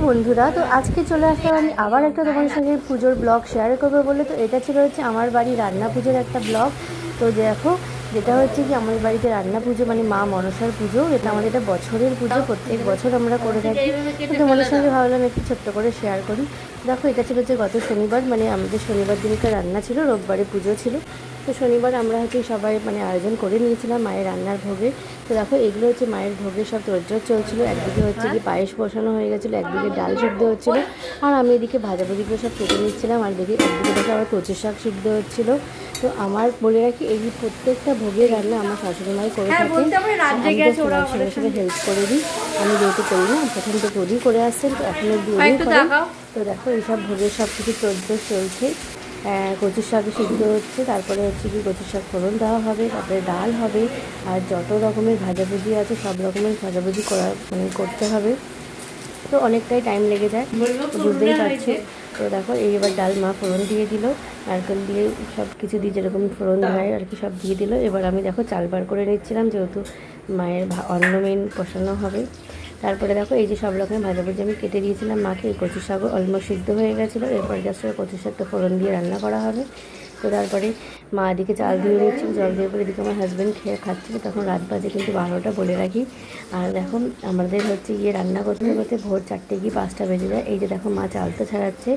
বন্ধুরা, তো আজকে চলে আসলাম আমি আবার একটা তোমাদের সঙ্গে পুজোর ব্লগ শেয়ার করবো বলে। তো এটা ছিল হচ্ছে আমার বাড়ি রান্না পুজোর একটা ব্লগ। তো দেখো, যেটা হচ্ছে কি আমাদের বাড়িতে রান্না পুজো মানে মা মনসার পুজো, এটা আমাদের এটা বছরের পুজো, প্রত্যেক বছর আমরা করে থাকি। তো তোমাদের সঙ্গে ভাবলাম একটু ছোট্ট করে শেয়ার করি। দেখো, এটা ছিল যে গত শনিবার, মানে আমাদের শনিবার দিনকে রান্না ছিল, রোববারে পুজো ছিল। তো শনিবার আমরা হচ্ছে সবাই মানে আয়োজন করে নিয়েছিলাম মায়ের রান্নার ভোগে। তো দেখো, এগুলো হচ্ছে মায়ের ভোগের সব তোড়জোড় চলছিল। একদিকে হচ্ছে কি পায়েস বসানো হয়ে গেছিলো, একদিকে ডাল সিদ্ধ হচ্ছিলো, আর আমি এদিকে ভাজাভুজিগুলো সব কেটে নিচ্ছিলাম, আর একদিকে দেখো আবার কচুর শাক সিদ্ধ হচ্ছিলো। তো আমার বলে রাখি, এই প্রত্যেকটা ভোগের রান্না আমার শাশুড়ি মাই করে থাকে, সঙ্গে সঙ্গে হেল্প করে দিই। আমি যেহেতু করি না, প্রথম থেকে ওরই করে আসছেন, তো এখন অব্দি ওরই করে। তো দেখো, এইসব ভোগের সব কিছু তোড়জোড় চলছে। কচুর শাক সিদ্ধ হচ্ছে, তারপরে হচ্ছে কি কচুর শাক ফোড়ন দেওয়া হবে, তারপরে ডাল হবে, আর যত রকমের ভাজাভুজি আছে সব রকমের ভাজাভুজি করতে হবে। তো অনেকটাই টাইম লেগে যায়, বুঝতেই পারছো। তো দেখো, এই এবার ডাল মা ফোড়ন দিয়ে দিল, নারকেল দিয়ে সব কিছু দিয়ে যেরকম ফোড়ন হয় আর কি সব দিয়ে দিল। এবার আমি দেখো চাল বার করে নিচ্ছিলাম, যেহেতু মায়ের অন্ন মেন বসানো হবে। তারপরে দেখো, এই যে সব রকমের ভাজাভুজি আমি কেটে দিয়েছিলাম মাকে। এই কচু শাকও অলমোস্ট সিদ্ধ হয়ে গেছিলো। এরপর জাস্ট কচু শাকটা ফোড়ন দিয়ে রান্না করা হবে। তো তারপরে মা এদিকে চাল দিয়ে নিচ্ছিল, জল দিয়ে পরে এদিকে আমার হাজব্যান্ড খাচ্ছিল। তখন রাত বাজে কিন্তু 12টা বলে রাখি। আর দেখো, আমাদের হচ্ছে রান্না করতে করতে ভোর 4টে কি 5টা বেজে যায়। এই যে দেখো, মা চালটা ছাড়াচ্ছে।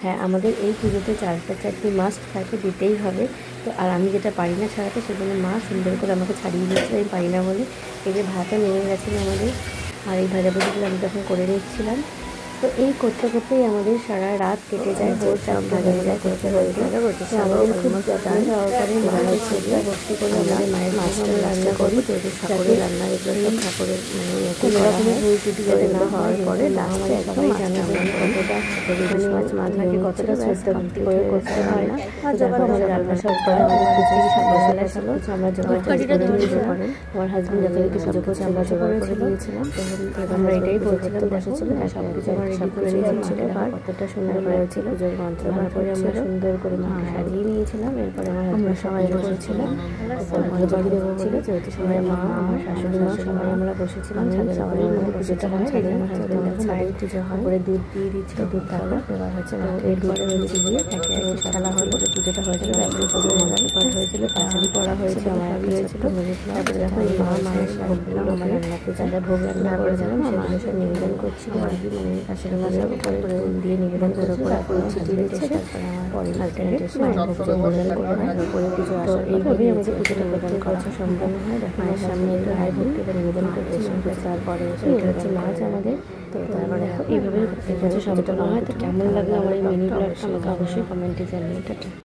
হ্যাঁ, আমাদের এই পুজোতে চালটা চারটি মাস্ট থাকে, দিতেই হবে। তো আর আমি যেটা পারি না ছাড়াতে, সেজন্য মা সুন্দর করে আমাকে ছাড়িয়ে দিচ্ছিল, আমি পারি না বলে। এই যে ভাতও নেমে গেছিলো আমাদের, আর এই ভাজাভুজিগুলো আমি তখন করে নিচ্ছিলাম। তো এই করতে করতেই আমাদের সারা রাত কেটে যায়, ভোর 4টা বেজে যায় করতে করতে। আমাদের খুব যত্ন সহকারে মায়ের সেটা ভর্তি করে আমাদের মায়ের মাছটা রান্না করি, যেহেতু ঠাকুরের রান্না এগুলো সব ঠাকুরের মানে কোনো রকমের ভুল ত্রুটি যাতে না হওয়ার পরে লাস্টে সবাই জানে কতটা মাছ মাথাকে কতটা শ্রদ্ধা ভক্তি করে করতে হয় না। আর যখন আমাদের রান্না সব করা সব মশলা সব কিছু আমরা জোগাড় করে দিয়েছিলাম। আমার হাজব্যান্ড যত কিছু সব কিছু আমরা জোগাড় করে দিয়েছিলাম। আমরা এটাই বলছিলাম, বসেছিল সব কিছু আমার রেডি করে নিয়েছিল। আর কতটা সুন্দর হয়েছিল, পুজোর মন্ত্র বার করে আমরা সুন্দর করে মাকে সাজিয়ে নিয়েছিলাম। এরপরে আমরা সবাই বসেছিলাম, বাড়ি দেবো ছিল, যেহেতু সবাই মা আমার শাশুড়ি মা সবাই আমরা বসেছিলাম। সবাই আমাদের পুজোটা হয়, আমার হাজব্যান্ড মায়ের পুজো হয়, করে দুধ দিয়ে দিচ্ছিল, দুধ থাকলো। এবার হচ্ছে এরপরে হয়েছে গিয়ে একে একে খেলা হয়ে করে পুজোটা হয়েছিল। তারপরে পুজোর মন্ত্রপাঠ হয়েছিল, পাঁচালি পড়া হয়েছে, আমার হয়েছিল। তারপরে দেখো, এই মা মায়ের ভোগগুলো আমার যারা ভোগ রান্না করেছিলাম সেগুলো সব নিবেদন করছিল আর কি, মানে পাশের মাঝে উপরে দিয়ে নিবেদন করে তারপরে ছিটিয়ে দিচ্ছে। তারপরে আমার পরে হাজব্যান্ড এসে মায়ের ভোগ প্রদান করে দেয়, করে পুজো আসার। এইভাবেই আমাদের পুজোটা প্রদান করা সম্পন্ন হয়। দেখো, মায়ের সামনে একটু মায়ের ভোগকে নিবেদন করছে, তারপরে এটা হচ্ছে মাছ আমাদের। তো তারপরে দেখো, এইভাবে প্রত্যেক বছর সম্পন্ন হয়। তো কেমন লাগলো আমার এই মিনি ব্লগটা আমাকে অবশ্যই কমেন্টে জানিয়ে।